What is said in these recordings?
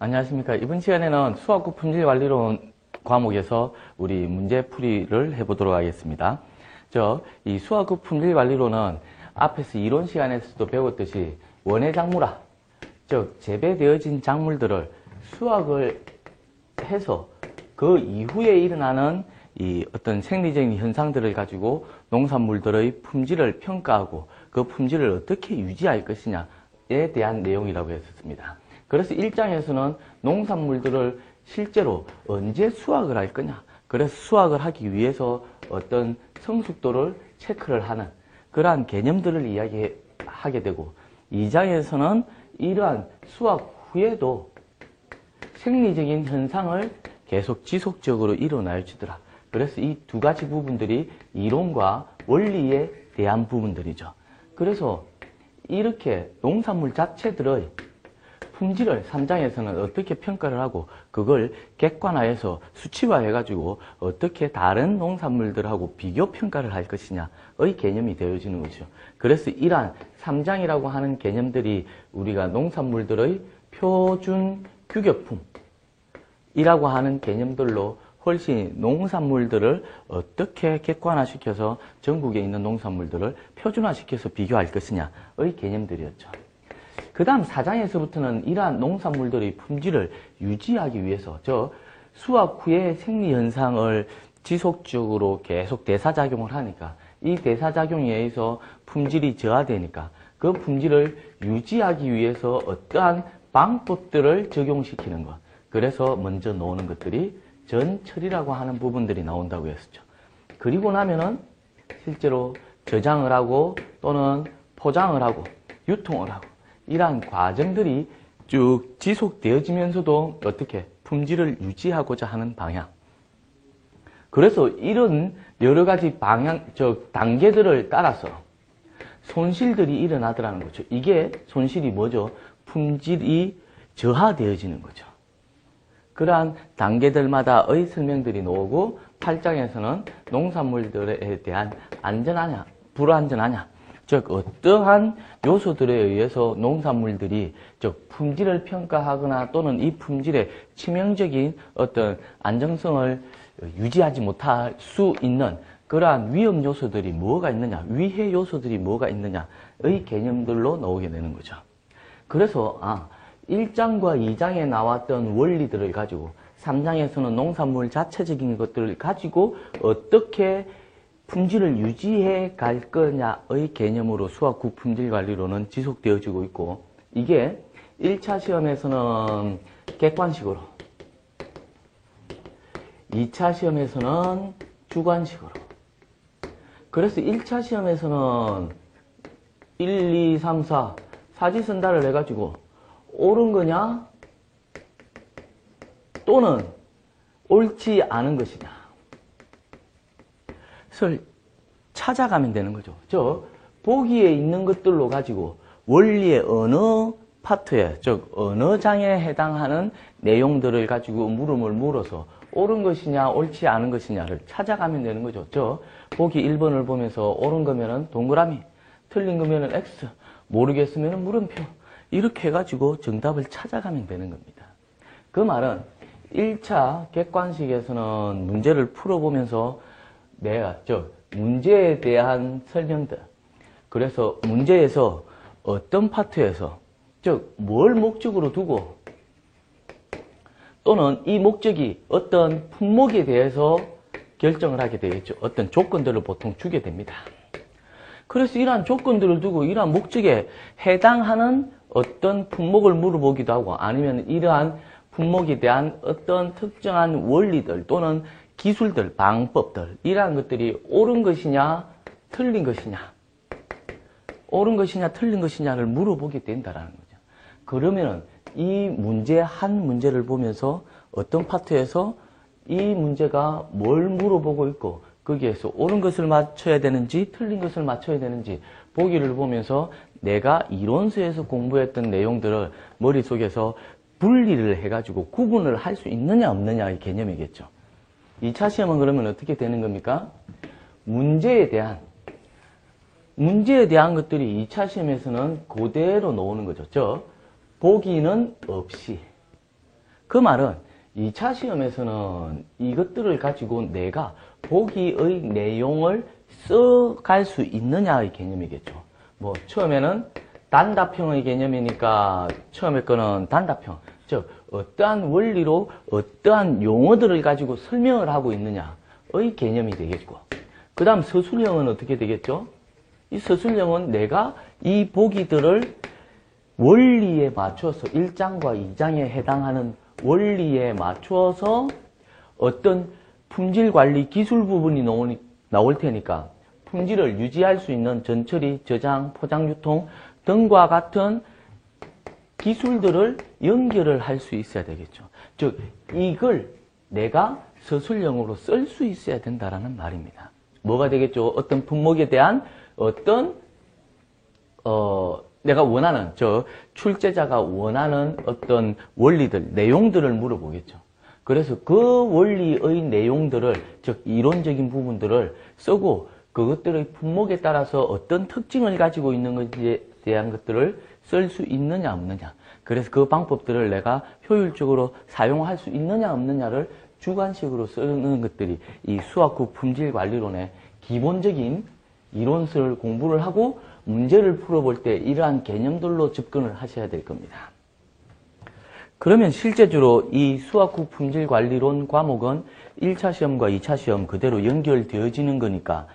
안녕하십니까. 이번 시간에는 수학국 품질관리론 과목에서 우리 문제풀이를 해보도록 하겠습니다. 이 수학국 품질관리론은 앞에서 이론 시간에서도 배웠듯이 원예 작물화, 즉 재배되어진 작물들을 수확을 해서 그 이후에 일어나는 이 어떤 생리적인 현상들을 가지고 농산물들의 품질을 평가하고 그 품질을 어떻게 유지할 것이냐에 대한 내용이라고 했었습니다. 그래서 1장에서는 농산물들을 실제로 언제 수확을 할 거냐, 그래서 수확을 하기 위해서 어떤 성숙도를 체크를 하는 그러한 개념들을 이야기하게 되고, 2장에서는 이러한 수확 후에도 생리적인 현상을 계속 지속적으로 일어나야 주더라. 그래서 이 두 가지 부분들이 이론과 원리에 대한 부분들이죠. 그래서 이렇게 농산물 자체들의 품질을 3장에서는 어떻게 평가를 하고 그걸 객관화해서 수치화해가지고 어떻게 다른 농산물들하고 비교 평가를 할 것이냐의 개념이 되어지는 거죠. 그래서 이러한 3장이라고 하는 개념들이 우리가 농산물들의 표준 규격품이라고 하는 개념들로 훨씬 농산물들을 어떻게 객관화시켜서 전국에 있는 농산물들을 표준화시켜서 비교할 것이냐의 개념들이었죠. 그 다음 4장에서부터는 이러한 농산물들의 품질을 유지하기 위해서 수확 후에 생리현상을 지속적으로 계속 대사작용을 하니까 이 대사작용에 의해서 품질이 저하되니까 그 품질을 유지하기 위해서 어떠한 방법들을 적용시키는 것. 그래서 먼저 나오는 것들이 전처리라고 하는 부분들이 나온다고 했었죠. 그리고 나면은 실제로 저장을 하고 또는 포장을 하고 유통을 하고 이러한 과정들이 쭉 지속되어지면서도 어떻게 품질을 유지하고자 하는 방향. 그래서 이런 여러 가지 단계들을 따라서 손실들이 일어나더라는 거죠. 이게 손실이 뭐죠? 품질이 저하되어지는 거죠. 그러한 단계들마다의 설명들이 나오고 8장에서는 농산물들에 대한 안전하냐, 불안전하냐, 즉 어떠한 요소들에 의해서 농산물들이 품질을 평가하거나 또는 이 품질의 치명적인 어떤 안정성을 유지하지 못할 수 있는 그러한 위험 요소들이 뭐가 있느냐, 위해 요소들이 뭐가 있느냐의 개념들로 나오게 되는 거죠. 그래서 1장과 2장에 나왔던 원리들을 가지고 3장에서는 농산물 자체적인 것들을 가지고 어떻게 품질을 유지해 갈 거냐의 개념으로 수학국 품질관리론은 지속되어지고 있고, 이게 1차 시험에서는 객관식으로, 2차 시험에서는 주관식으로. 그래서 1차 시험에서는 1, 2, 3, 4 사지선다를 해가지고 옳은 거냐 또는 옳지 않은 것이냐 를 찾아가면 되는 거죠. 보기에 있는 것들로 가지고 원리의 어느 파트에, 즉 어느 장에 해당하는 내용들을 가지고 물음을 물어서 옳은 것이냐 옳지 않은 것이냐를 찾아가면 되는 거죠. 보기 1번을 보면서 옳은 거면은 동그라미, 틀린 거면은 X, 모르겠으면은 물음표, 이렇게 해가지고 정답을 찾아가면 되는 겁니다. 그 말은 1차 객관식에서는 문제를 풀어보면서 문제에 대한 설명들, 그래서 문제에서 어떤 파트에서 뭘 목적으로 두고 또는 이 목적이 어떤 품목에 대해서 결정을 하게 되겠죠. 어떤 조건들을 보통 주게 됩니다. 그래서 이러한 조건들을 두고 이러한 목적에 해당하는 어떤 품목을 물어보기도 하고, 아니면 이러한 품목에 대한 어떤 특정한 원리들 또는 기술들, 방법들, 이러한 것들이 옳은 것이냐 틀린 것이냐, 옳은 것이냐 틀린 것이냐를 물어보게 된다라는 거죠. 그러면은 이 문제 한 문제를 보면서 어떤 파트에서 이 문제가 뭘 물어보고 있고 거기에서 옳은 것을 맞춰야 되는지 틀린 것을 맞춰야 되는지 보기를 보면서 내가 이론서에서 공부했던 내용들을 머릿속에서 분리를 해가지고 구분을 할 수 있느냐 없느냐의 개념이겠죠. 2차 시험은 그러면 어떻게 되는 겁니까? 문제에 대한 것들이 2차 시험에서는 그대로 나오는 거죠. 보기는 없이 그 말은 2차 시험에서는 이것들을 가지고 내가 보기의 내용을 써갈 수 있느냐의 개념이겠죠. 뭐 처음에는 단답형의 개념이니까 처음에 거는 단답형, 즉 어떠한 원리로 어떠한 용어들을 가지고 설명을 하고 있느냐의 개념이 되겠고, 그 다음 서술형은 어떻게 되겠죠? 이 서술형은 내가 이 보기들을 원리에 맞춰서 1장과 2장에 해당하는 원리에 맞추어서 어떤 품질관리 기술 부분이 나올 테니까 품질을 유지할 수 있는 전처리, 저장, 포장, 유통 등과 같은 기술들을 연결을 할 수 있어야 되겠죠. 즉 이걸 내가 서술형으로 쓸 수 있어야 된다라는 말입니다. 뭐가 되겠죠? 어떤 품목에 대한 어떤 내가 원하는, 출제자가 원하는 어떤 원리들, 내용들을 물어보겠죠. 그래서 그 원리의 내용들을, 즉 이론적인 부분들을 쓰고 그것들의 품목에 따라서 어떤 특징을 가지고 있는 것에 대한 것들을 쓸 수 있느냐 없느냐, 그래서 그 방법들을 내가 효율적으로 사용할 수 있느냐 없느냐를 주관식으로 쓰는 것들이 이 수학후 품질관리론의 기본적인 이론서를 공부를 하고 문제를 풀어볼 때 이러한 개념들로 접근을 하셔야 될 겁니다. 그러면 실제적으로 이 수학후 품질관리론 과목은 1차 시험과 2차 시험 그대로 연결되어지는 거니까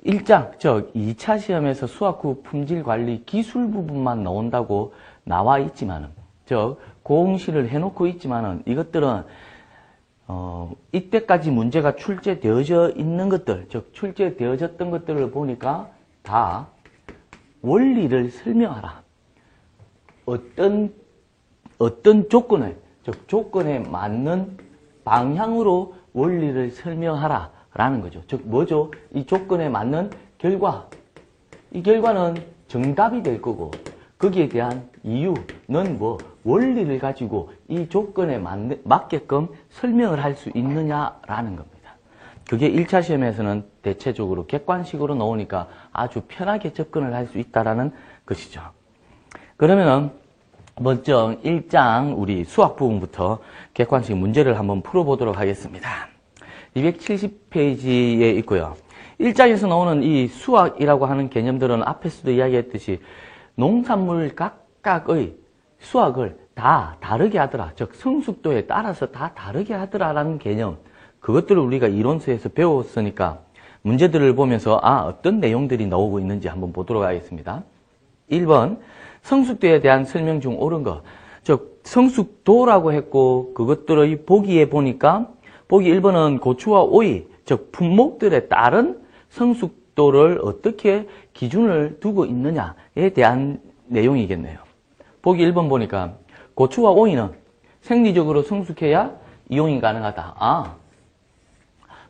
1장, 즉 2차 시험에서 수학후 품질관리 기술 부분만 나온다고 나와 있지만은, 즉 공시를 해놓고 있지만은 이것들은 이때까지 문제가 출제되어져 있는 것들, 즉 출제되어졌던 것들을 보니까 다 원리를 설명하라. 어떤 조건에, 즉 조건에 맞는 방향으로 원리를 설명하라 라는 거죠. 즉 뭐죠? 이 조건에 맞는 결과, 이 결과는 정답이 될 거고 거기에 대한 이유는 뭐 원리를 가지고 이 조건에 맞게끔 설명을 할 수 있느냐라는 겁니다. 그게 1차 시험에서는 대체적으로 객관식으로 나오니까 아주 편하게 접근을 할 수 있다라는 것이죠. 그러면은 먼저 1장 우리 수학 부분부터 객관식 문제를 한번 풀어보도록 하겠습니다. 270페이지에 있고요. 1장에서 나오는 이 수학이라고 하는 개념들은 앞에서도 이야기했듯이 농산물 각각의 수학을 다 다르게 하더라. 즉 성숙도에 따라서 다 다르게 하더라라는 개념, 그것들을 우리가 이론서에서 배웠으니까 문제들을 보면서 어떤 내용들이 나오고 있는지 한번 보도록 하겠습니다. 1번 성숙도에 대한 설명 중 옳은 것, 즉 성숙도라고 했고 그것들의 보기에 보니까 보기 1번은 고추와 오이, 즉 품목들에 따른 성숙도를 어떻게 기준을 두고 있느냐에 대한 내용이겠네요. 보기 1번 보니까 고추와 오이는 생리적으로 성숙해야 이용이 가능하다.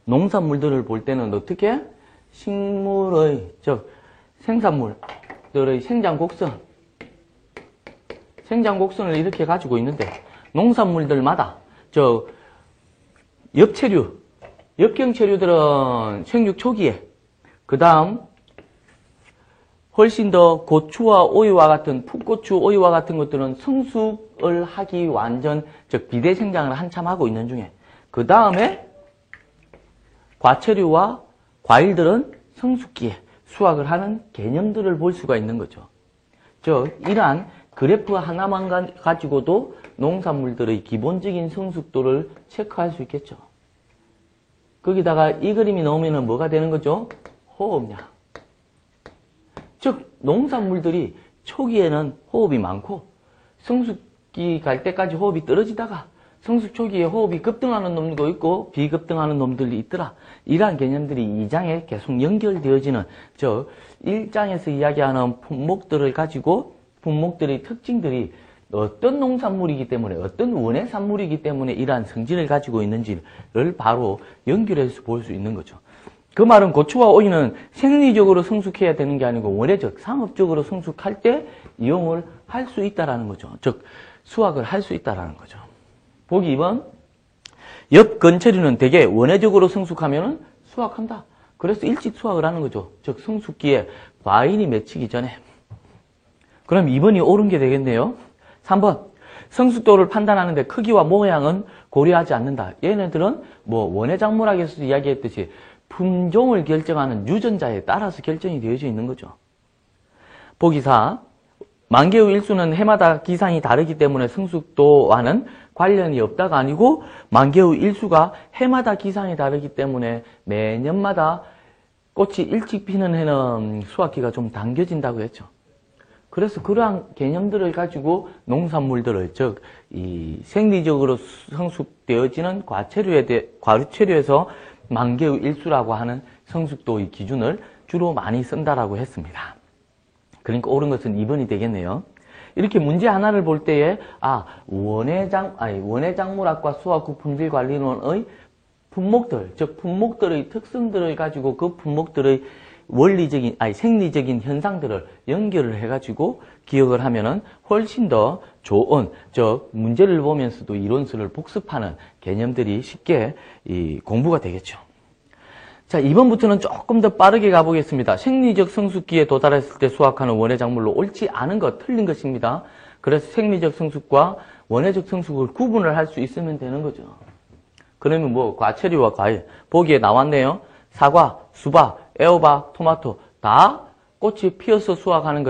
농산물들을 볼 때는 어떻게? 식물의, 즉 생산물들의 생장 곡선을 이렇게 가지고 있는데 농산물들마다 엽경체류들은 생육 초기에, 그 다음 훨씬 더 고추와 오이와 같은 풋고추, 오이와 같은 것들은 성숙을 하기 완전, 즉 비대생장을 한참 하고 있는 중에, 그 다음에 과체류와 과일들은 성숙기에 수확을 하는 개념들을 볼 수가 있는 거죠. 즉 이러한 그래프 하나만 가지고도 농산물들의 기본적인 성숙도를 체크할 수 있겠죠. 거기다가 이 그림이 나오면 뭐가 되는 거죠? 호흡량. 즉 농산물들이 초기에는 호흡이 많고 성숙기 갈 때까지 호흡이 떨어지다가 성숙 초기에 호흡이 급등하는 놈도 있고 비급등하는 놈들이 있더라. 이러한 개념들이 2장에 계속 연결되어지는, 즉 1장에서 이야기하는 품목들을 가지고 품목들의 특징들이 어떤 농산물이기 때문에, 어떤 원의 산물이기 때문에 이러한 성질을 가지고 있는지를 바로 연결해서 볼 수 있는 거죠. 그 말은 고추와 오이는 생리적으로 성숙해야 되는 게 아니고 원래적, 상업적으로 성숙할 때 이용을 할 수 있다라는 거죠. 즉 수확을 할 수 있다라는 거죠. 보기 2번, 엽근체류는 대개 원회적으로 성숙하면 수확한다. 그래서 일찍 수확을 하는 거죠. 즉 성숙기에 과일이 맺히기 전에. 그럼 2번이 옳은 게 되겠네요. 3번, 성숙도를 판단하는데 크기와 모양은 고려하지 않는다. 얘네들은 뭐 원해작물학에서도 이야기했듯이 품종을 결정하는 유전자에 따라서 결정이 되어져 있는 거죠. 보기 4. 만개의 일수는 해마다 기상이 다르기 때문에 성숙도와는 관련이 없다가 아니고 만개의 일수가 해마다 기상이 다르기 때문에 매년마다 꽃이 일찍 피는 해는 수확기가 좀 당겨진다고 했죠. 그래서 그러한 개념들을 가지고 농산물들을, 즉, 이 생리적으로 성숙되어지는 과체류에서 만개의 일수라고 하는 성숙도의 기준을 주로 많이 쓴다라고 했습니다. 그러니까 옳은 것은 2번이 되겠네요. 이렇게 문제 하나를 볼 때에, 원해작물학과 수학후 품질관리론의 품목들, 즉, 품목들의 특성들을 가지고 그 품목들의 생리적인 현상들을 연결을 해가지고 기억을 하면은 훨씬 더 좋은, 즉, 문제를 보면서도 이론수를 복습하는 개념들이 쉽게 공부가 되겠죠. 자, 2번부터는 조금 더 빠르게 가보겠습니다. 생리적 성숙기에 도달했을 때 수확하는 원해작물로 옳지 않은 것, 틀린 것입니다. 그래서 생리적 성숙과 원해적 성숙을 구분을 할 수 있으면 되는 거죠. 그러면 뭐 과체류와 과일, 보기에 나왔네요. 사과, 수박, 애호박, 토마토 다 꽃이 피어서 수확하는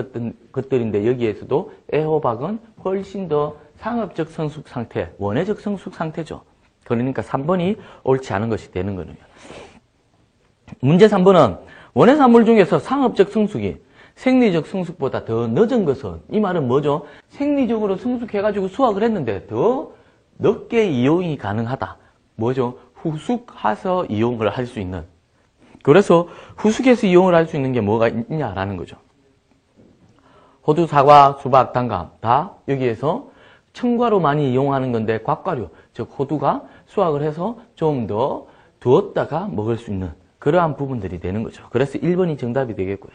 것들인데 여기에서도 애호박은 훨씬 더 상업적 성숙 상태, 원해적 성숙 상태죠. 그러니까 3번이 옳지 않은 것이 되는 거예요. 문제 3번은 원해산물 중에서 상업적 성숙이 생리적 성숙보다 더 늦은 것은, 이 말은 뭐죠? 생리적으로 성숙해가지고 수확을 했는데 더 늦게 이용이 가능하다. 뭐죠? 후숙해서 이용을 할 수 있는. 그래서 후숙해서 이용을 할 수 있는 게 뭐가 있냐라는 거죠. 호두, 사과, 수박, 단감 다 여기에서 첨가로 많이 이용하는 건데 곽과류, 즉 호두가 수확을 해서 좀 더 두었다가 먹을 수 있는 그러한 부분들이 되는 거죠. 그래서 1번이 정답이 되겠고요.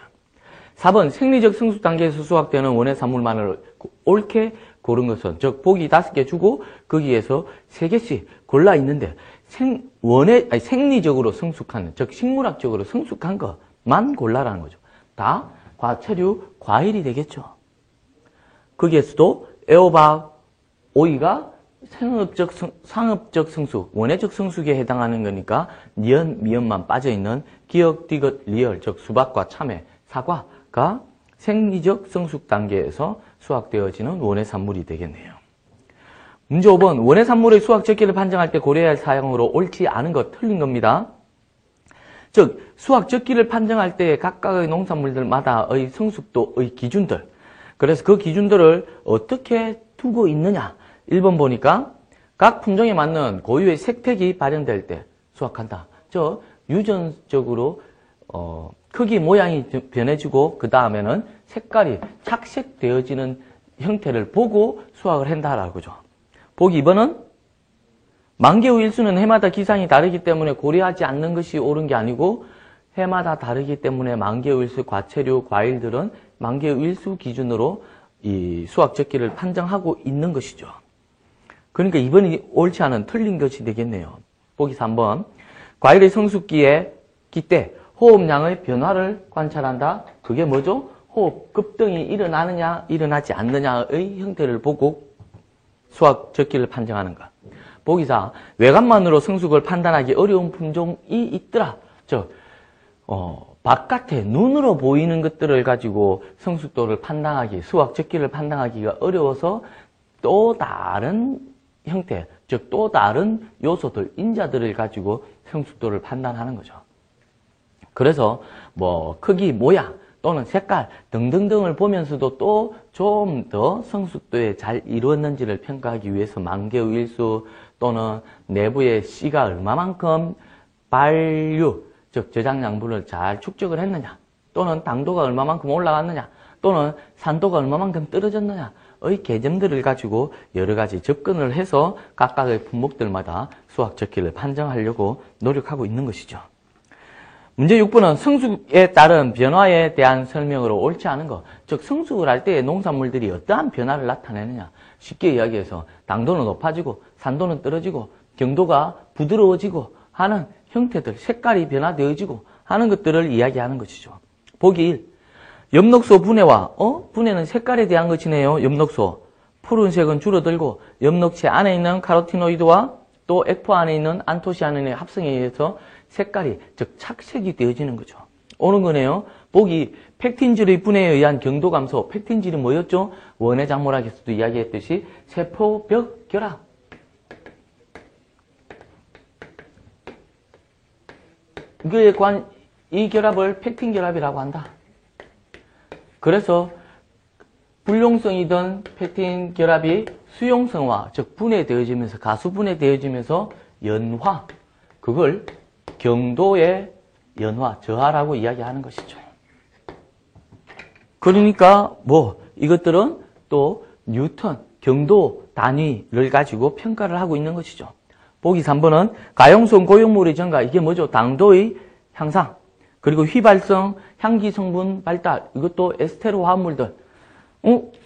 4번 생리적 성숙 단계에서 수확되는 원해산물만을 옳게 고른 것은, 즉 보기 5개 주고 거기에서 3개씩 골라 있는데 생리적으로 성숙하는, 즉 식물학적으로 성숙한 것만 골라라는 거죠. 다 과체류, 과일이 되겠죠. 거기에서도 애호박, 오이가 상업적 성숙, 원해적 성숙에 해당하는 거니까 니은, 미음만 빠져있는 기역, 디귿, 리을, 즉 수박과 참외, 사과가 생리적 성숙 단계에서 수확되어지는 원해산물이 되겠네요. 문제 5번, 원해산물의 수확 적기를 판정할 때 고려해야 할 사항으로 옳지 않은 것, 틀린 겁니다. 즉, 수확 적기를 판정할 때 각각의 농산물들마다의 성숙도의 기준들, 그래서 그 기준들을 어떻게 두고 있느냐. 1번 보니까 각 품종에 맞는 고유의 색택이 발현될 때 수확한다. 저 유전적으로 크기 모양이 변해지고 그 다음에는 색깔이 착색되어지는 형태를 보고 수확을 한다라고 그죠. 보기 2번은 만개의 일수는 해마다 기상이 다르기 때문에 고려하지 않는 것이 옳은 게 아니고 해마다 다르기 때문에 만개의 일수 과체류 과일들은 만개의 일수 기준으로 이 수확 적기를 판정하고 있는 것이죠. 그러니까 2번이 옳지 않은 틀린 것이 되겠네요. 보기 3번. 과일의 성숙기에 기때 호흡량의 변화를 관찰한다. 그게 뭐죠? 호흡 급등이 일어나느냐 일어나지 않느냐의 형태를 보고 수확 적기를 판정하는 것. 보기 4. 외관만으로 성숙을 판단하기 어려운 품종이 있더라. 즉 바깥에 눈으로 보이는 것들을 가지고 성숙도를 판단하기, 수확 적기를 판단하기가 어려워서 또 다른 형태, 즉 또 다른 요소들, 인자들을 가지고 성숙도를 판단하는 거죠. 그래서 뭐 크기, 모양 또는 색깔 등등등을 보면서도 또 좀 더 성숙도에 잘 이루었는지를 평가하기 위해서 만개의 일수 또는 내부의 씨가 얼마만큼 발류, 즉 저장 양분을 잘 축적을 했느냐, 또는 당도가 얼마만큼 올라갔느냐, 또는 산도가 얼마만큼 떨어졌느냐의 개념들을 가지고 여러 가지 접근을 해서 각각의 품목들마다 수확 적기를 판정하려고 노력하고 있는 것이죠. 문제 6번은 성숙에 따른 변화에 대한 설명으로 옳지 않은 것, 즉 성숙을 할 때 농산물들이 어떠한 변화를 나타내느냐. 쉽게 이야기해서 당도는 높아지고 산도는 떨어지고 경도가 부드러워지고 하는 형태들, 색깔이 변화되어지고 하는 것들을 이야기하는 것이죠. 보기 1. 엽록소 분해와 분해는 색깔에 대한 것이네요. 엽록소 푸른색은 줄어들고 엽록체 안에 있는 카로티노이드와 또 액포 안에 있는 안토시아닌의 합성에 의해서 색깔이, 즉 착색이 되어지는 거죠. 오는 거네요. 보기 펙틴질의 분해에 의한 경도 감소. 펙틴질이 뭐였죠? 원의 장모락에서도 이야기했듯이 세포벽 결합. 이 결합을 펙틴 결합이라고 한다. 그래서 불용성이던 펙틴 결합이 수용성화, 즉 분해되어지면서, 가수분해되어지면서 연화, 그걸 경도의 연화, 저하라고 이야기하는 것이죠. 그러니까 이것들은 또 뉴턴, 경도 단위를 가지고 평가를 하고 있는 것이죠. 보기 3번은 가용성 고용물의 증가, 이게 뭐죠? 당도의 향상, 그리고 휘발성, 향기 성분 발달, 이것도 에스테로 화합물들.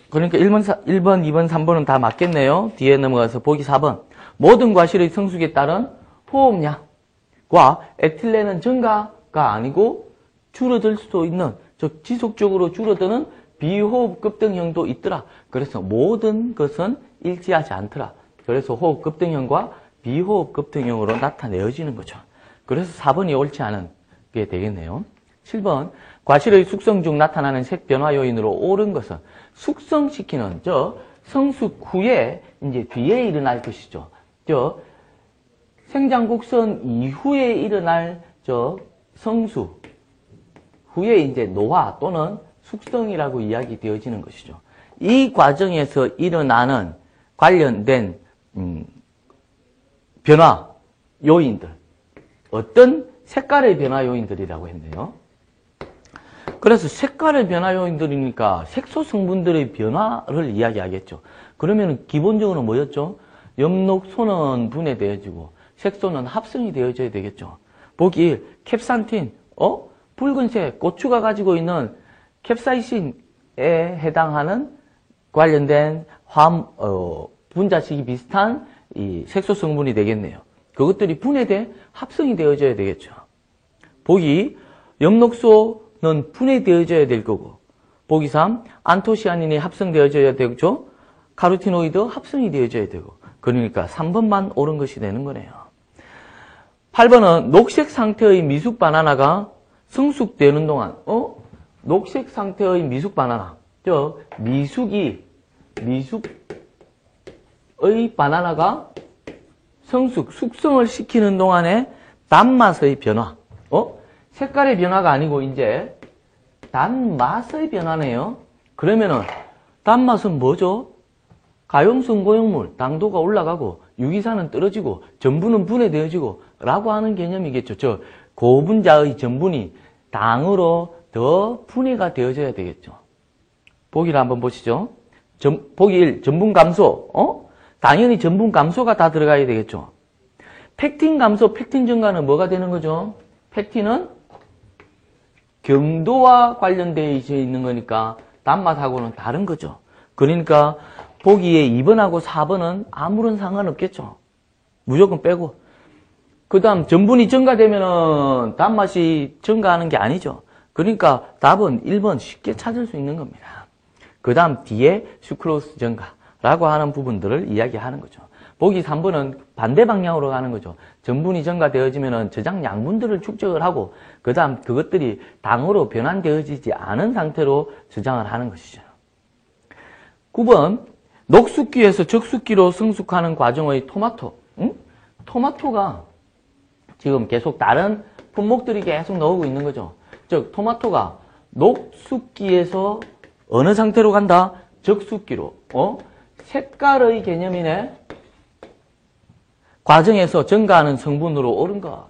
그러니까 1번, 2번, 3번은 다 맞겠네요. 뒤에 넘어가서 보기 4번. 모든 과실의 성숙에 따른 호흡량과 에틸렌은 증가가 아니고 줄어들 수도 있는, 즉 지속적으로 줄어드는 비호흡 급등형도 있더라. 그래서 모든 것은 일치하지 않더라. 그래서 호흡 급등형과 비호흡 급등형으로 나타내어지는 거죠. 그래서 4번이 옳지 않은 게 되겠네요. 7번. 과실의 숙성 중 나타나는 색 변화 요인으로 옳은 것은 숙성시키는 성숙 후에 이제 뒤에 일어날 것이죠. 생장곡선 이후에 일어날 성숙 후에 이제 노화 또는 숙성이라고 이야기되어지는 것이죠. 이 과정에서 일어나는 관련된 변화 요인들, 어떤 색깔의 변화 요인들이라고 했네요. 그래서 색깔의 변화 요인들이니까 색소 성분들의 변화를 이야기하겠죠. 그러면 기본적으로 뭐였죠? 엽록소는 분해되어지고 색소는 합성이 되어져야 되겠죠. 보기 1, 캡산틴, 붉은색 고추가 가지고 있는 캡사이신에 해당하는 관련된 분자식이 비슷한 이 색소 성분이 되겠네요. 그것들이 분해돼 합성이 되어져야 되겠죠. 보기 엽록소는 분해되어져야 될 거고, 보기 3 안토시아닌이 합성되어져야 되겠죠. 카로티노이드 합성이 되어져야 되고, 그러니까 3번만 옳은 것이 되는 거네요. 8번은 녹색 상태의 미숙 바나나가 성숙되는 동안, 녹색 상태의 미숙 바나나, 미숙의 바나나가 숙성을 시키는 동안에 단맛의 변화, 색깔의 변화가 아니고 이제 단맛의 변화네요. 그러면은 단맛은 뭐죠? 가용성 고용물, 당도가 올라가고 유기산은 떨어지고 전분은 분해되어지고 라고 하는 개념이겠죠. 고분자의 전분이 당으로 더 분해가 되어져야 되겠죠. 보기를 한번 보시죠. 보기 1, 전분 감소. 당연히 전분 감소가 다 들어가야 되겠죠. 펙틴 감소, 펙틴 증가는 뭐가 되는 거죠? 펙틴은 경도와 관련되어 있는 거니까 단맛하고는 다른 거죠. 그러니까 보기에 2번하고 4번은 아무런 상관없겠죠. 무조건 빼고. 그 다음 전분이 증가되면은 단맛이 증가하는 게 아니죠. 그러니까 답은 1번 쉽게 찾을 수 있는 겁니다. 그 다음 뒤에 슈크로스 증가라고 하는 부분들을 이야기하는 거죠. 보기 3번은 반대 방향으로 가는 거죠. 전분이 증가되어지면은 저장 양분들을 축적을 하고 그 다음 그것들이 당으로 변환되어지지 않은 상태로 저장을 하는 것이죠. 9번 녹숙기에서 적숙기로 성숙하는 과정의 토마토. 토마토가 지금 계속 다른 품목들이 계속 나오고 있는 거죠. 즉 토마토가 녹숙기에서 어느 상태로 간다? 적숙기로. 색깔의 개념이네. 과정에서 증가하는 성분으로 옳은 거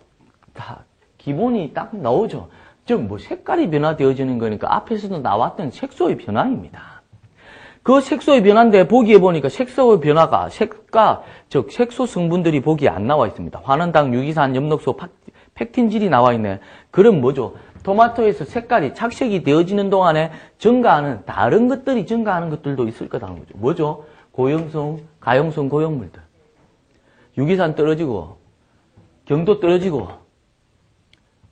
다 기본이 딱 나오죠. 즉 색깔이 변화되어지는 거니까 앞에서도 나왔던 색소의 변화입니다. 그 색소의 변화인데 보기에 보니까 색소의 변화가 즉 색소 성분들이 보기에 안 나와 있습니다. 환원당, 유기산, 엽록소, 펙틴질이 나와 있네. 그럼 뭐죠? 토마토에서 색깔이 착색이 되어지는 동안에 증가하는 다른 것들이 증가하는 것들도 있을 거라는 거죠. 뭐죠? 고용성, 가용성 고용물들. 유기산 떨어지고 경도 떨어지고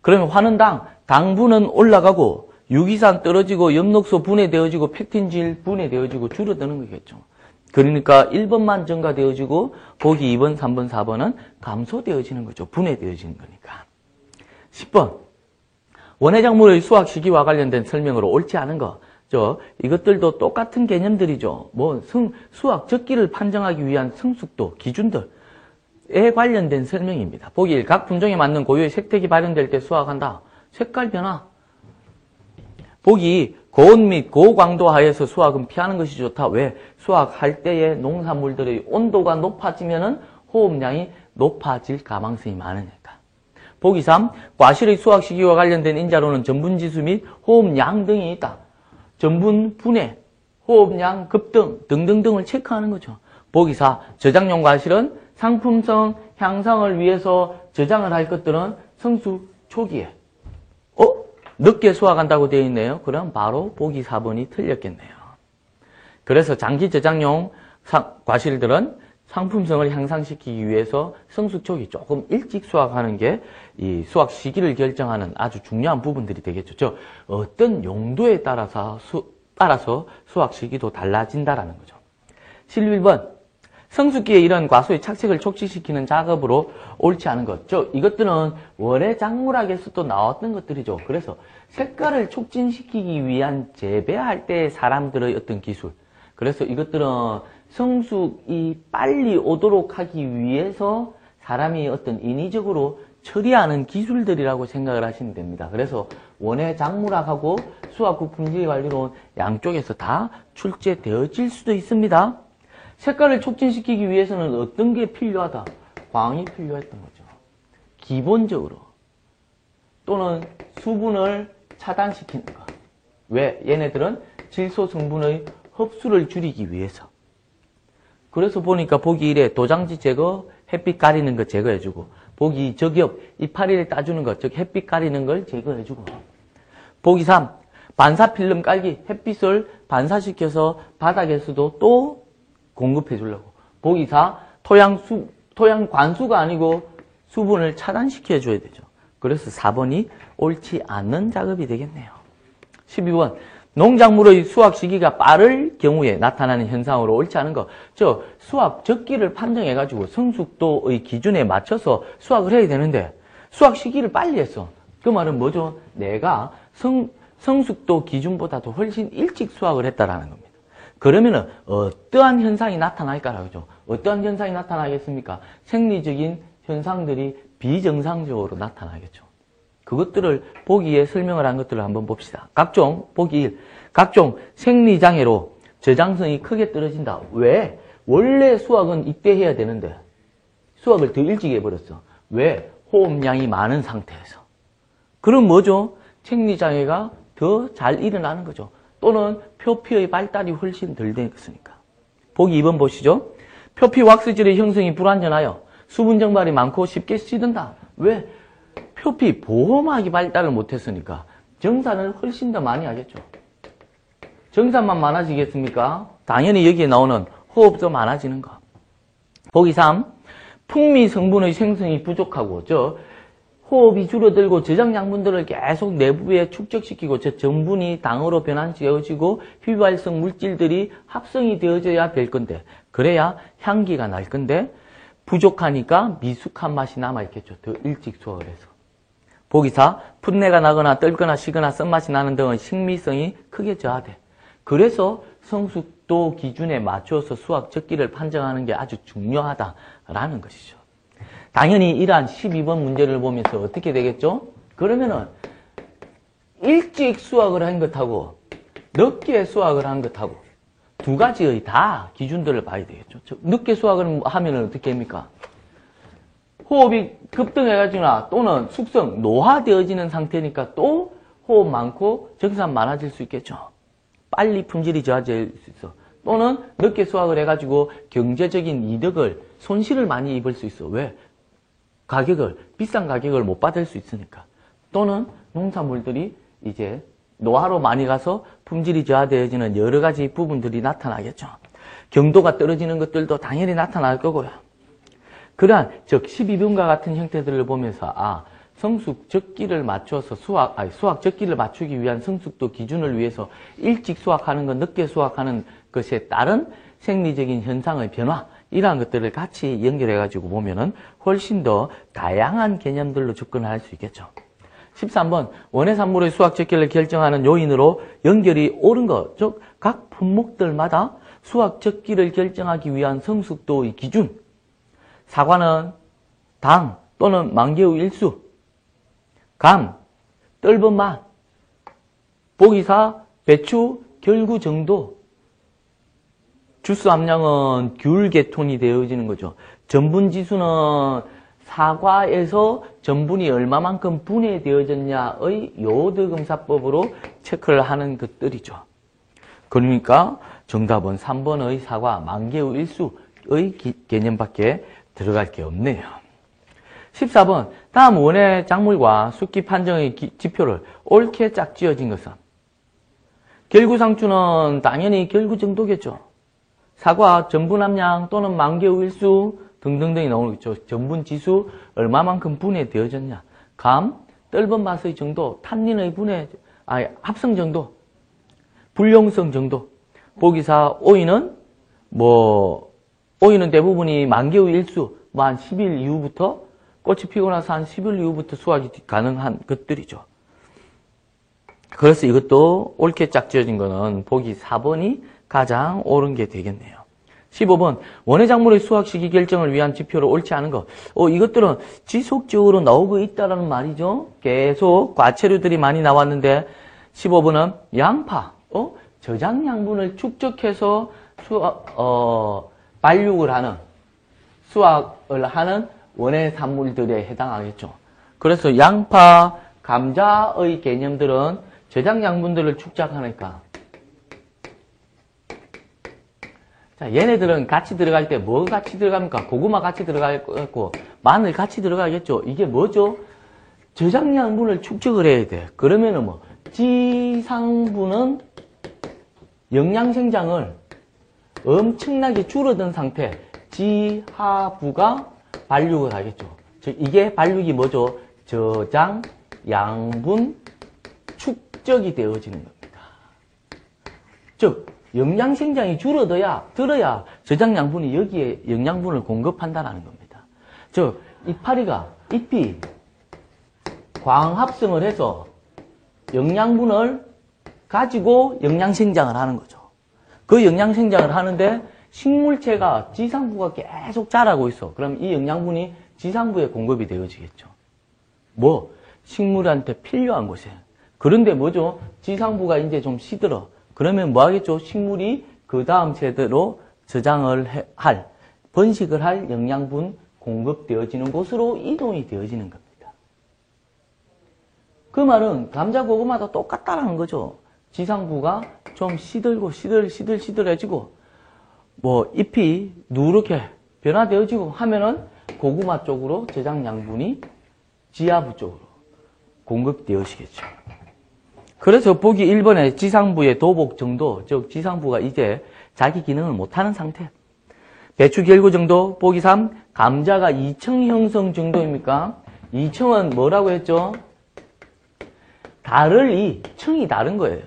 그러면 환원당, 당분은 올라가고 유기산 떨어지고 엽록소 분해되어지고 펙틴질 분해되어지고 줄어드는 거겠죠. 그러니까 1번만 증가되어지고 보기 2번, 3번, 4번은 감소되어지는 거죠. 분해되어지는 거니까. 10번. 원해작물의 수학 시기와 관련된 설명으로 옳지 않은 거. 이것들도 똑같은 개념들이죠. 수학 적기를 판정하기 위한 성숙도, 기준들에 관련된 설명입니다. 보기 1. 각 품종에 맞는 고유의 색택이 발현될 때 수확한다. 색깔 변화. 보기 2. 고온 및 고광도 하에서 수확은 피하는 것이 좋다. 왜? 수확할 때의 농산물들의 온도가 높아지면은 호흡량이 높아질 가망성이 많으니까. 보기 3. 과실의 수확 시기와 관련된 인자로는 전분지수 및 호흡량 등이 있다. 전분 분해, 호흡량 급등 등등등을 체크하는 거죠. 보기 4. 저장용 과실은 상품성 향상을 위해서 저장을 할 것들은 성숙 초기에 늦게 수확한다고 되어 있네요. 그럼 바로 보기 4번이 틀렸겠네요. 그래서 장기 저장용 과실들은 상품성을 향상시키기 위해서 성숙 초기 조금 일찍 수확하는 게 이 수확 시기를 결정하는 아주 중요한 부분들이 되겠죠. 어떤 용도에 따라서 수확 시기도 달라진다라는 거죠. 11번. 성숙기에 이런 과수의 착색을 촉진시키는 작업으로 옳지 않은 것. 이것들은 원래 작물학에서도 나왔던 것들이죠. 그래서 색깔을 촉진시키기 위한 재배할 때 사람들의 어떤 기술. 그래서 이것들은 성숙이 빨리 오도록 하기 위해서 사람이 어떤 인위적으로 처리하는 기술들이라고 생각을 하시면 됩니다. 그래서 원예 작물학하고 수학국 품질관리론 양쪽에서 다 출제되어질 수도 있습니다. 색깔을 촉진시키기 위해서는 어떤 게 필요하다? 광이 필요했던 거죠. 기본적으로. 또는 수분을 차단시키는 것. 왜? 얘네들은 질소 성분의 흡수를 줄이기 위해서. 그래서 보니까 보기 1에 도장지 제거, 햇빛 가리는 거 제거해주고, 보기 2 저기압, 이파리를 따주는 것, 즉 햇빛 가리는 걸 제거해주고, 보기 3 반사 필름 깔기, 햇빛을 반사시켜서 바닥에서도 또 공급해 주려고. 보기 4 토양 관수가 아니고 수분을 차단시켜 줘야 되죠. 그래서 4번이 옳지 않는 작업이 되겠네요. 12번. 농작물의 수확 시기가 빠를 경우에 나타나는 현상으로 옳지 않은 것. 수확 적기를 판정해가지고 성숙도의 기준에 맞춰서 수확을 해야 되는데 수확 시기를 빨리 했어. 그 말은 뭐죠? 내가 성숙도 기준보다도 훨씬 일찍 수확을 했다라는 겁니다. 그러면은 어떠한 현상이 나타날까라죠? 어떠한 현상이 나타나겠습니까? 생리적인 현상들이 비정상적으로 나타나겠죠. 그것들을 보기에 설명을 한 것들을 한번 봅시다. 보기 1. 각종 생리장애로 저장성이 크게 떨어진다. 왜? 원래 수확은 이때 해야 되는데 수확을 더 일찍 해버렸어. 왜? 호흡량이 많은 상태에서. 그럼 뭐죠? 생리장애가 더 잘 일어나는 거죠. 또는 표피의 발달이 훨씬 덜 되겠으니까. 보기 2번 보시죠. 표피 왁스질의 형성이 불완전하여 수분 증발이 많고 쉽게 시든다. 왜? 표피 보호막이 발달을 못했으니까 정산을 훨씬 더 많이 하겠죠. 정산만 많아지겠습니까? 당연히 여기에 나오는 호흡도 많아지는 거. 보기 3. 풍미 성분의 생성이 부족하고 호흡이 줄어들고 저장 양분들을 계속 내부에 축적시키고 전분이 당으로 변환되어지고 휘발성 물질들이 합성이 되어져야 될 건데 그래야 향기가 날 건데 부족하니까 미숙한 맛이 남아있겠죠. 더 일찍 수확을 해서. 보기 4. 풋내가 나거나 떨거나 시거나 쓴맛이 나는 등의 식미성이 크게 저하돼. 그래서 성숙도 기준에 맞춰서 수확 적기를 판정하는 게 아주 중요하다라는 것이죠. 당연히 이러한 12번 문제를 보면서 어떻게 되겠죠? 그러면은 일찍 수확을 한 것하고 늦게 수확을 한 것하고 두 가지의 다 기준들을 봐야 되겠죠. 늦게 수확을 하면 어떻게 합니까? 호흡이 급등해가지거나 또는 숙성, 노화되어지는 상태니까 또 호흡 많고 정산 많아질 수 있겠죠. 빨리 품질이 저하질 수 있어. 또는 늦게 수확을 해가지고 경제적인 이득을, 손실을 많이 입을 수 있어. 왜? 비싼 가격을 못 받을 수 있으니까. 또는 농산물들이 이제 노화로 많이 가서 품질이 저하되어지는 여러 가지 부분들이 나타나겠죠. 경도가 떨어지는 것들도 당연히 나타날 거고요. 그러한 12번과 같은 형태들을 보면서 성숙 적기를 맞춰서 수확 적기를 맞추기 위한 성숙도 기준을 위해서 일찍 수확하는 것, 늦게 수확하는 것에 따른 생리적인 현상의 변화, 이러한 것들을 같이 연결해가지고 보면은 훨씬 더 다양한 개념들로 접근할 수 있겠죠. 13번, 원의 산물의 수학 적기를 결정하는 요인으로 연결이 옳은 것, 즉, 각 품목들마다 수학 적기를 결정하기 위한 성숙도의 기준. 사과는 당 또는 만개의 일수, 감, 떫은 맛, 보기 4, 배추, 결구 정도, 주스 함량은 귤 계통이 되어지는 거죠. 전분 지수는 사과에서 전분이 얼마만큼 분해되어졌냐의 요오드 검사법으로 체크를 하는 것들이죠. 그러니까 정답은 3번의 사과, 만개의 일수의 개념밖에 들어갈 게 없네요. 14번, 다음 원의 작물과 숫기 판정의 지표를 옳게 짝지어진 것은 결구상추는 당연히 결구 정도겠죠. 사과, 전분 함량 또는 만개의 일수 등등등이 나오겠죠. 전분 지수 얼마만큼 분해되어졌냐. 감, 떫은 맛의 정도, 탄닌의 합성 정도, 불용성 정도. 보기 4, 오이는 오이는 대부분이 만개의 일수, 한 10일 이후부터 꽃이 피고 나서 한 10일 이후부터 수확이 가능한 것들이죠. 그래서 이것도 옳게 짝지어진 거는 보기 4번이 가장 옳은 게 되겠네요. 15번, 원의 작물의 수확 시기 결정을 위한 지표를 옳지 않은 것. 이것들은 지속적으로 나오고 있다는 말이죠. 계속 과체류들이 많이 나왔는데 15번은 양파, 저장 양분을 축적해서 발육을 하는, 수확을 하는 원의 산물들에 해당하겠죠. 그래서 양파, 감자의 개념들은 저장 양분들을 축적하니까, 자, 얘네들은 같이 들어갈 때 뭐 같이 들어갑니까? 고구마 같이 들어가겠고, 마늘 같이 들어가겠죠. 이게 뭐죠? 저장 양분을 축적을 해야 돼. 그러면은 지상부는 영양 생장을 엄청나게 줄어든 상태, 지하부가 발육을 하겠죠. 즉, 이게 발육이 뭐죠? 저장 양분 축적이 되어지는 겁니다. 즉, 영양 생장이 들어야 저장 양분이 여기에 영양분을 공급한다는 겁니다. 즉, 잎이 광합성을 해서 영양분을 가지고 영양 생장을 하는 거죠. 그 영양 생장을 하는데 식물체가 지상부가 계속 자라고 있어. 그럼 이 영양분이 지상부에 공급이 되어지겠죠. 식물한테 필요한 곳에. 그런데 뭐죠? 지상부가 이제 좀 시들어. 그러면 뭐 하겠죠? 식물이 그 다음 세대로 저장을 번식을 할 영양분 공급되어지는 곳으로 이동이 되어지는 겁니다. 그 말은 감자, 고구마도 똑같다라는 거죠. 지상부가 좀 시들시들해지고, 잎이 누렇게 변화되어지고 하면은 고구마 쪽으로 저장 양분이 지하부 쪽으로 공급되어지겠죠. 그래서 보기 1번에 지상부의 도복 정도, 즉 지상부가 이제 자기 기능을 못하는 상태. 배추 결구 정도, 보기 3, 감자가 2층 형성 정도입니까? 2층은 뭐라고 했죠? 층이 다른 거예요.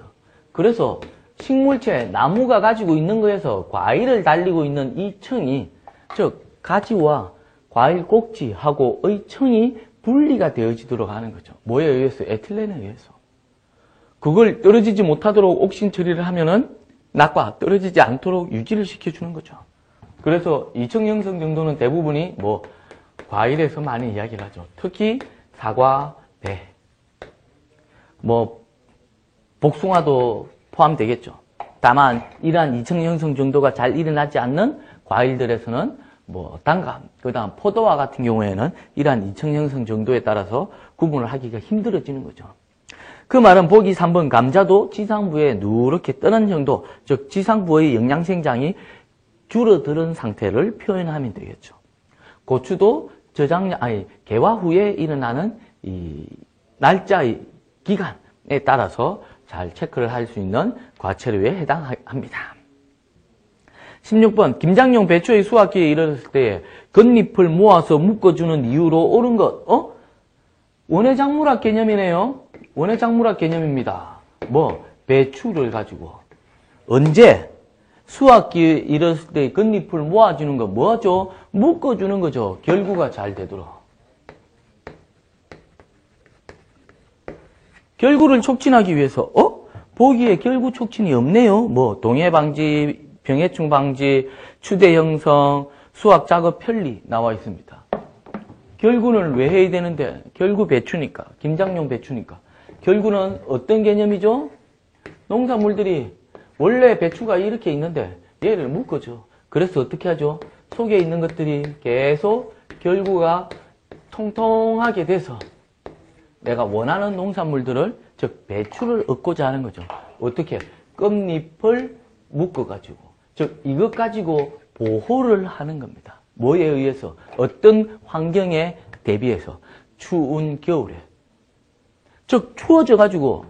그래서 식물체, 나무가 가지고 있는 거에서 과일을 달리고 있는 이 층이, 즉 가지와 과일 꼭지하고의 층이 분리가 되어지도록 하는 거죠. 뭐에 의해서? 에틸렌에 의해서. 그걸 떨어지지 못하도록 옥신 처리를 하면은 낙과 떨어지지 않도록 유지를 시켜주는 거죠. 그래서 2층 형성 정도는 대부분이 과일에서 많이 이야기를 하죠. 특히 사과, 배, 복숭아도 포함되겠죠. 다만 이러한 2층 형성 정도가 잘 일어나지 않는 과일들에서는 단감, 그 다음 포도와 같은 경우에는 이러한 2층 형성 정도에 따라서 구분을 하기가 힘들어지는 거죠. 그 말은 보기 3번 감자도 지상부에 누렇게 뜨는 정도, 즉 지상부의 영양 생장이 줄어드는 상태를 표현하면 되겠죠. 고추도 개화 후에 일어나는 이 날짜의 기간에 따라서 잘 체크를 할 수 있는 과체류에 해당합니다. 16번 김장용 배추의 수확기에 이르렀을 때 겉잎을 모아서 묶어주는 이유로 옳은 것. 원의 작물학 개념이네요. 원의 작물학 개념입니다. 배추를 가지고 언제 수확기 이랬을 때 겉잎을 모아주는 거 뭐죠? 묶어주는 거죠. 결구가 잘 되도록. 결구를 촉진하기 위해서 보기에 결구 촉진이 없네요. 뭐 동해 방지, 병해충 방지, 추대 형성, 수확 작업 편리 나와 있습니다. 결구는 왜 해야 되는데? 결구 배추니까, 김장용 배추니까. 결구는 어떤 개념이죠? 농산물들이 원래 배추가 이렇게 있는데 얘를 묶어줘. 그래서 어떻게 하죠? 속에 있는 것들이 계속 결구가 통통하게 돼서 내가 원하는 농산물들을, 즉 배추를 얻고자 하는 거죠. 어떻게? 끝잎을 묶어가지고, 즉 이것 가지고 보호를 하는 겁니다. 뭐에 의해서? 어떤 환경에 대비해서? 추운 겨울에. 즉 추워져가지고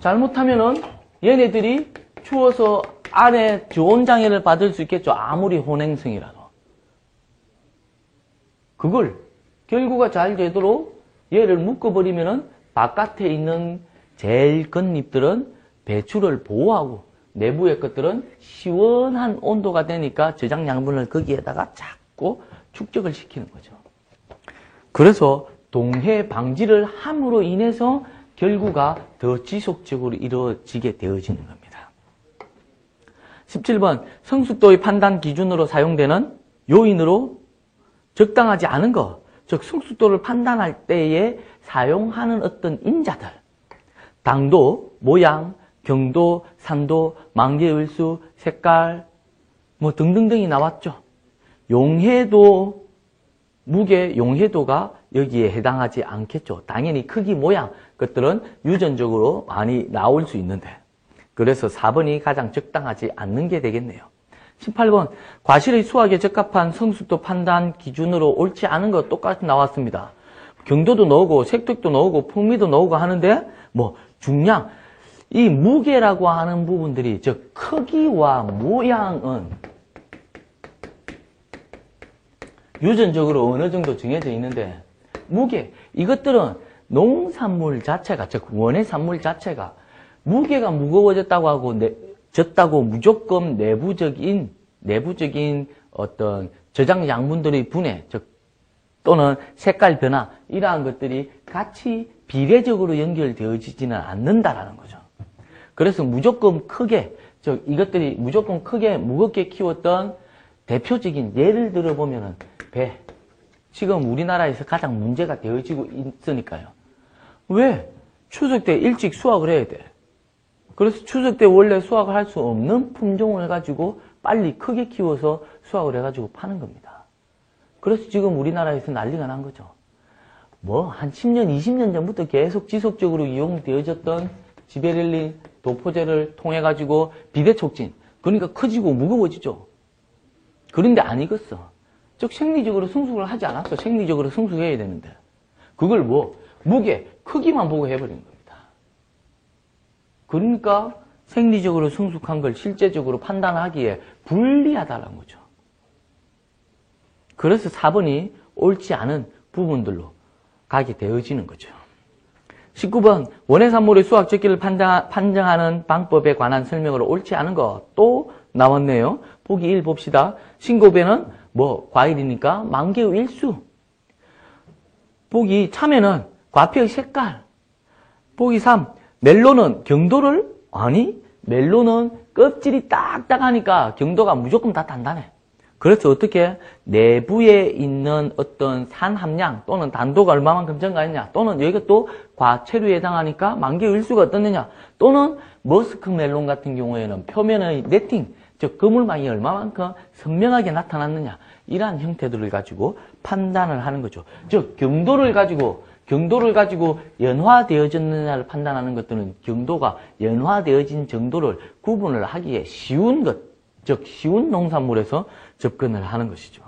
잘못하면은 얘네들이 추워서 안에 좋은 장애를 받을 수 있겠죠. 아무리 혼행성이라도. 그걸 결구가 잘 되도록 얘를 묶어버리면은 바깥에 있는 제일 겉잎들은 배추를 보호하고 내부의 것들은 시원한 온도가 되니까 저장 양분을 거기에다가 자꾸 축적을 시키는 거죠. 그래서 동해 방지를 함으로 인해서 결구가 더 지속적으로 이루어지게 되어지는 겁니다. 17번 성숙도의 판단 기준으로 사용되는 요인으로 적당하지 않은 것, 즉 성숙도를 판단할 때에 사용하는 어떤 인자들, 당도, 모양, 경도, 산도, 만개일수, 색깔 뭐 등등등이 나왔죠. 용해도, 무게 용해도가 여기에 해당하지 않겠죠. 당연히 크기, 모양 것들은 유전적으로 많이 나올 수 있는데, 그래서 4번이 가장 적당하지 않는 게 되겠네요. 18번 과실의 수확에 적합한 성숙도 판단 기준으로 옳지 않은 것 똑같이 나왔습니다. 경도도 넣고 색택도 넣고 풍미도 넣고 하는데 뭐 중량, 이 무게라고 하는 부분들이, 즉 크기와 모양은 유전적으로 어느 정도 정해져 있는데, 무게, 이것들은 농산물 자체가, 즉 원의 산물 자체가 무게가 무거워졌다고 하고 졌다고 무조건 내부적인 어떤 저장 양분들의 분해, 즉 또는 색깔 변화, 이러한 것들이 같이 비례적으로 연결되어지지는 않는다라는 거죠. 그래서 무조건 크게, 즉 이것들이 무조건 크게 무겁게 키웠던 대표적인 예를 들어보면은 배. 지금 우리나라에서 가장 문제가 되어지고 있으니까요. 왜? 추석 때 일찍 수확을 해야 돼. 그래서 추석 때 원래 수확을 할 수 없는 품종을 가지고 빨리 크게 키워서 수확을 해가지고 파는 겁니다. 그래서 지금 우리나라에서 난리가 난 거죠. 뭐 한 10년, 20년 전부터 계속 지속적으로 이용되어졌던 지베렐린 도포제를 통해가지고 비대촉진, 그러니까 커지고 무거워지죠. 그런데 안 익었어. 즉 생리적으로 성숙을 하지 않았어. 생리적으로 성숙해야 되는데 그걸 뭐 무게, 크기만 보고 해버린 겁니다. 그러니까 생리적으로 성숙한 걸 실제적으로 판단하기에 불리하다는 거죠. 그래서 4번이 옳지 않은 부분들로 가게 되어지는 거죠. 19번 원예 산물의 수확 적기를 판정하는 방법에 관한 설명으로 옳지 않은 거 또 나왔네요. 보기 1 봅시다. 신고배는 뭐 과일이니까 만개의 일수. 보기 참외는 과피의 색깔. 보기 3 멜론은 경도를, 아니 멜론은 껍질이 딱딱하니까 경도가 무조건 다 단단해. 그래서 어떻게 내부에 있는 어떤 산 함량 또는 단도가 얼마만큼 증가했냐, 또는 여기가 또 과체류에 해당하니까 만개의 일수가 어떻느냐, 또는 머스크 멜론 같은 경우에는 표면의 네팅, 즉 그물망이 얼마만큼 선명하게 나타났느냐, 이러한 형태들을 가지고 판단을 하는 거죠. 즉 경도를 가지고 연화되어졌느냐를 판단하는 것들은 경도가 연화되어진 정도를 구분을 하기에 쉬운 것, 즉 쉬운 농산물에서 접근을 하는 것이죠.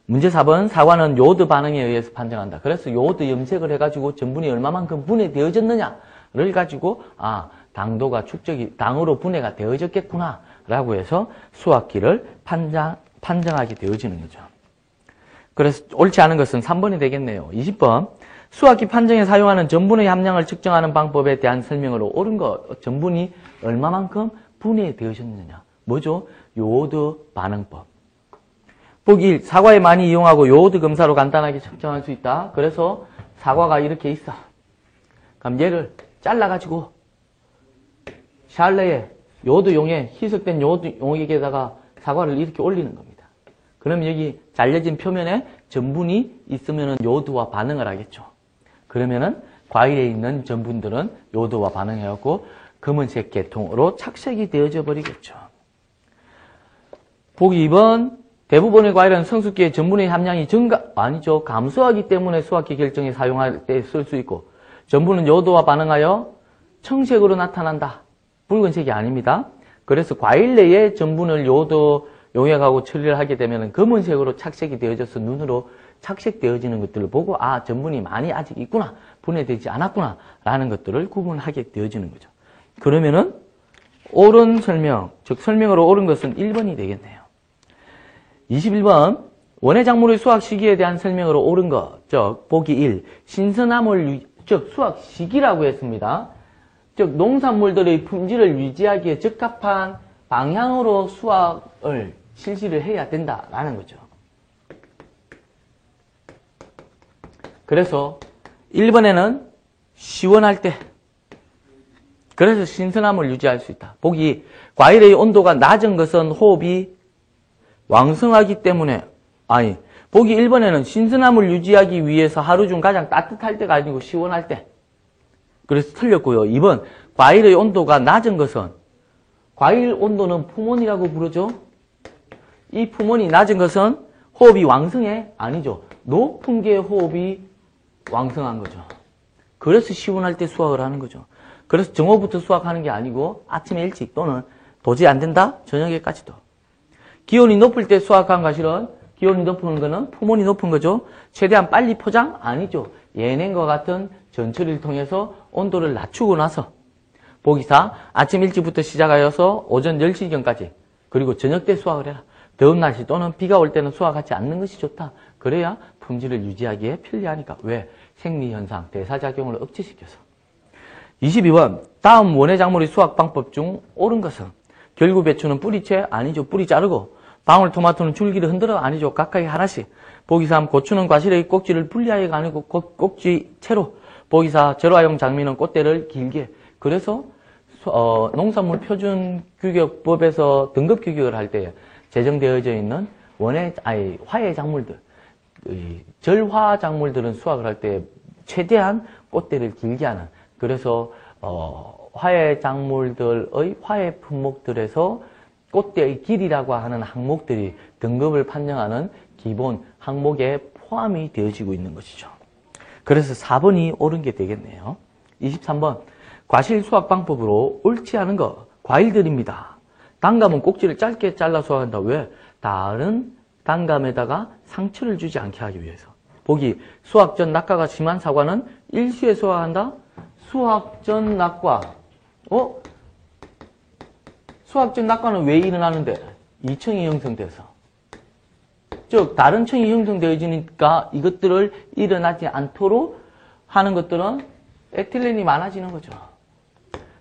문제 4번 사과는 요오드 반응에 의해서 판정한다. 그래서 요오드 염색을 해가지고 전분이 얼마만큼 분해되어졌느냐를 가지고 당도가 축적이 당으로 분해가 되어졌겠구나 라고 해서 수확기를 판정하게 되어지는 거죠. 그래서 옳지 않은 것은 3번이 되겠네요. 20번 수확기 판정에 사용하는 전분의 함량을 측정하는 방법에 대한 설명으로 옳은 것, 전분이 얼마만큼 분해되어졌느냐, 뭐죠? 요오드 반응법. 보기 1. 사과에 많이 이용하고 요오드 검사로 간단하게 측정할 수 있다. 그래서 사과가 이렇게 있어. 그럼 얘를 잘라가지고 샬레에 요오드 용에 희석된 요오드 용액에다가 사과를 이렇게 올리는 겁니다. 그럼 여기 잘려진 표면에 전분이 있으면 요오드와 반응을 하겠죠. 그러면은 과일에 있는 전분들은 요오드와 반응해갖고 검은색 계통으로 착색이 되어져 버리겠죠. 보기 2번. 대부분의 과일은 성숙기에 전분의 함량이 아니죠. 감소하기 때문에 수확기 결정에 사용할 때 쓸 수 있고, 전분은 요오드와 반응하여 청색으로 나타난다. 붉은색이 아닙니다. 그래서 과일 내에 전분을 요오드 용액하고 처리를 하게 되면 검은색으로 착색이 되어져서 눈으로 착색되어지는 것들을 보고 아, 전분이 많이 아직 있구나, 분해되지 않았구나 라는 것들을 구분하게 되어지는 거죠. 그러면은 옳은 설명, 즉 설명으로 옳은 것은 1번이 되겠네요. 21번. 원예 작물의 수확 시기에 대한 설명으로 옳은 것, 즉 보기 1. 신선함을 즉 수확 시기라고 했습니다. 즉 농산물들의 품질을 유지하기에 적합한 방향으로 수확을 실시를 해야 된다라는 거죠. 그래서 1번에는 시원할 때, 그래서 신선함을 유지할 수 있다. 보기 2. 과일의 온도가 낮은 것은 호흡이 왕성하기 때문에, 보기 1번에는 신선함을 유지하기 위해서 하루 중 가장 따뜻할 때가 아니고 시원할 때. 그래서 틀렸고요. 2번. 과일의 온도가 낮은 것은, 과일 온도는 품온이라고 부르죠. 이 품온이 낮은 것은 호흡이 왕성해? 아니죠. 높은 게 호흡이 왕성한 거죠. 그래서 시원할 때 수확을 하는 거죠. 그래서 정오부터 수확하는 게 아니고 아침에 일찍 또는 도저히 안 된다? 저녁에까지도. 기온이 높을 때 수확한 과실은, 기온이 높은 거는 품온이 높은 거죠. 최대한 빨리 포장? 아니죠. 예냉과 같은 전처리를 통해서 온도를 낮추고 나서. 보기 4. 아침 일찍부터 시작하여서 오전 10시경까지, 그리고 저녁 때 수확을 해라. 더운 날씨 또는 비가 올 때는 수확하지 않는 것이 좋다. 그래야 품질을 유지하기에 편리하니까. 왜? 생리현상, 대사작용을 억제시켜서. 22번. 다음 원예 작물의 수확 방법 중 옳은 것은, 결구 배추는 뿌리채? 아니죠. 뿌리 자르고. 방울토마토는 줄기를 흔들어? 아니죠. 각각 하나씩. 보기 3. 고추는 과실의 꼭지를 분리하여가 아니고 꼭지채로. 보기 4. 절화용 장미는 꽃대를 길게. 그래서 농산물 표준 규격법에서 등급 규격을 할 때 제정되어져 있는 화예 작물들, 절화 작물들은 수확을 할 때 최대한 꽃대를 길게 하는, 그래서 화예 작물들의 화예 품목들에서 꽃대의 길이라고 하는 항목들이 등급을 판정하는 기본 항목에 포함이 되어지고 있는 것이죠. 그래서 4번이 옳은 게 되겠네요. 23번. 과실 수확 방법으로 옳지 않은 것, 과일들입니다. 단감은 꼭지를 짧게 잘라 수확한다. 왜? 다른 단감에다가 상처를 주지 않게 하기 위해서. 보기. 수확 전 낙과가 심한 사과는 일시에 수확한다. 수확 전 낙과. 수확 전 낙과는 왜 일어나는데? 이청이 형성돼서. 즉 다른 청이 형성되어지니까 이것들을 일어나지 않도록 하는 것들은 에틸렌이 많아지는 거죠.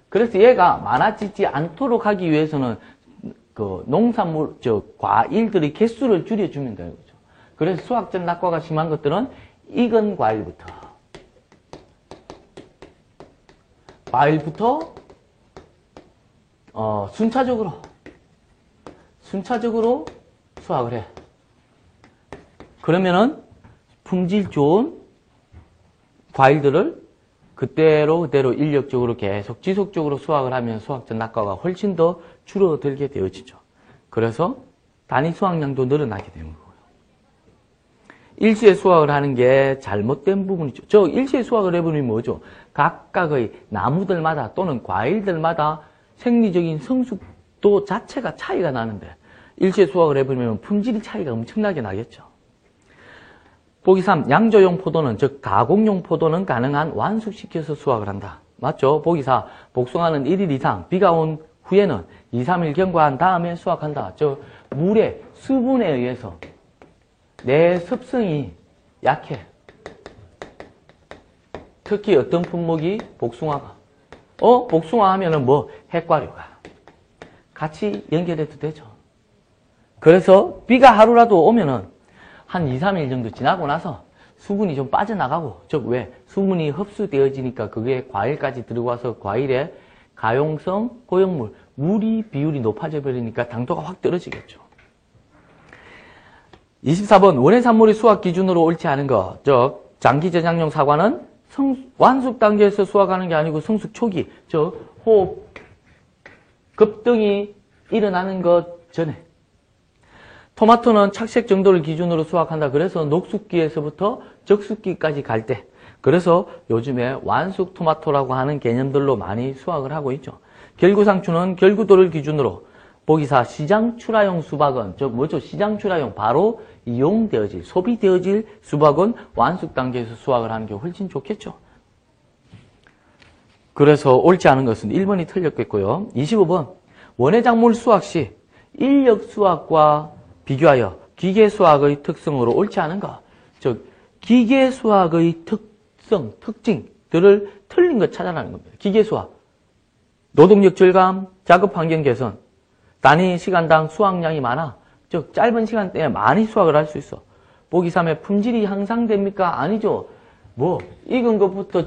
그래서 얘가 많아지지 않도록 하기 위해서는 그 농산물, 과일들의 개수를 줄여주면 되는 거죠. 그래서 수확 전 낙과가 심한 것들은 익은 과일부터 순차적으로 수확을 해. 그러면은 품질 좋은 과일들을 그대로 인력적으로 계속 지속적으로 수확을 하면 수확 전 낙과가 훨씬 더 줄어들게 되어지죠. 그래서 단위 수확량도 늘어나게 되는 거고요. 일시에 수확을 하는 게 잘못된 부분이죠. 일시에 수확을 해보면 뭐죠? 각각의 나무들마다 또는 과일들마다 생리적인 성숙도 자체가 차이가 나는데 일시에 수확을 해보면 품질이 차이가 엄청나게 나겠죠. 보기 3. 양조용 포도는, 즉 가공용 포도는 가능한 완숙시켜서 수확을 한다. 맞죠? 보기 4. 복숭아는 1일 이상, 비가 온 후에는 2, 3일 경과한 다음에 수확한다. 물의 수분에 의해서 내 습성이 약해. 특히 어떤 품목이? 복숭아가. 복숭아 하면은 핵과류가. 같이 연결해도 되죠. 그래서 비가 하루라도 오면은 한 2, 3일 정도 지나고 나서 수분이 좀 빠져나가고, 즉 왜? 수분이 흡수되어지니까 그게 과일까지 들어와서 과일의 가용성, 고용물, 물이 비율이 높아져 버리니까 당도가 확 떨어지겠죠. 24번 원해산물의 수확 기준으로 옳지 않은 것, 즉 장기 저장용 사과는 완숙 단계에서 수확하는 게 아니고 성숙 초기, 즉 호흡 급등이 일어나는 것 전에. 토마토는 착색 정도를 기준으로 수확한다. 그래서 녹숙기에서부터 적숙기까지 갈 때. 그래서 요즘에 완숙 토마토라고 하는 개념들로 많이 수확을 하고 있죠. 결구상추는 결구도를 기준으로, 보기 4 시장 출하용 수박은, 즉 뭐죠? 시장 출하용, 바로 이용되어질, 소비되어질 수박은 완숙 단계에서 수확을 하는 게 훨씬 좋겠죠. 그래서 옳지 않은 것은 1번이 틀렸겠고요. 25번 원예작물 수확 시 인력 수확과 비교하여 기계 수확의 특성으로 옳지 않은 것, 즉 기계 수확의 특성, 특징들을 틀린 것 찾아라는 겁니다. 기계 수확, 노동력 절감, 작업 환경 개선, 단위 시간당 수확량이 많아, 즉 짧은 시간대에 많이 수확을 할 수 있어. 보기 3에 품질이 향상됩니까? 아니죠. 뭐 익은 것부터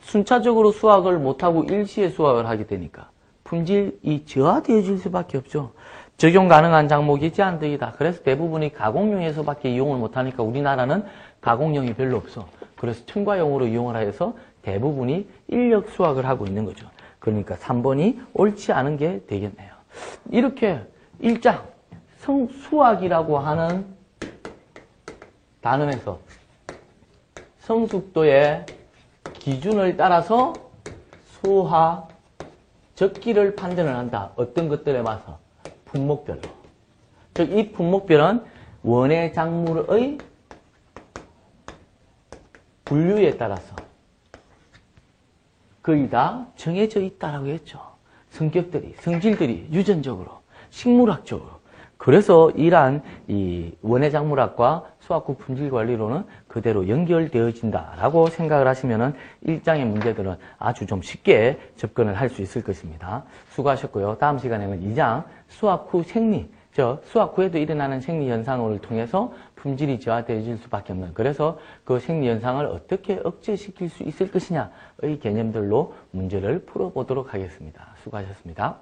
순차적으로 수확을 못하고 일시에 수확을 하게 되니까 품질이 저하되어질 수밖에 없죠. 적용 가능한 작목이 제한적이다. 그래서 대부분이 가공용에서밖에 이용을 못하니까 우리나라는 가공용이 별로 없어. 그래서 첨가용으로 이용을 해서 대부분이 인력 수확을 하고 있는 거죠. 그러니까 3번이 옳지 않은 게 되겠네요. 이렇게 일장 성수확이라고 하는 단원에서 성숙도의 기준을 따라서 소화, 적기를 판단을 한다. 어떤 것들에 맞서? 품목별로. 즉, 이 품목별은 원예 작물의 분류에 따라서 거의 다 정해져 있다라고 했죠. 성격들이, 성질들이 유전적으로, 식물학적으로. 그래서 이러한 이 원예작물학과 수확국 품질관리로는 그대로 연결되어진다라고 생각을 하시면은 1장의 문제들은 아주 좀 쉽게 접근을 할 수 있을 것입니다. 수고하셨고요. 다음 시간에는 2장 수확 후 생리, 즉 수확 후에도 일어나는 생리 현상을 통해서 품질이 저하되어질 수밖에 없는, 그래서 그 생리 현상을 어떻게 억제시킬 수 있을 것이냐의 개념들로 문제를 풀어보도록 하겠습니다. 수고하셨습니다.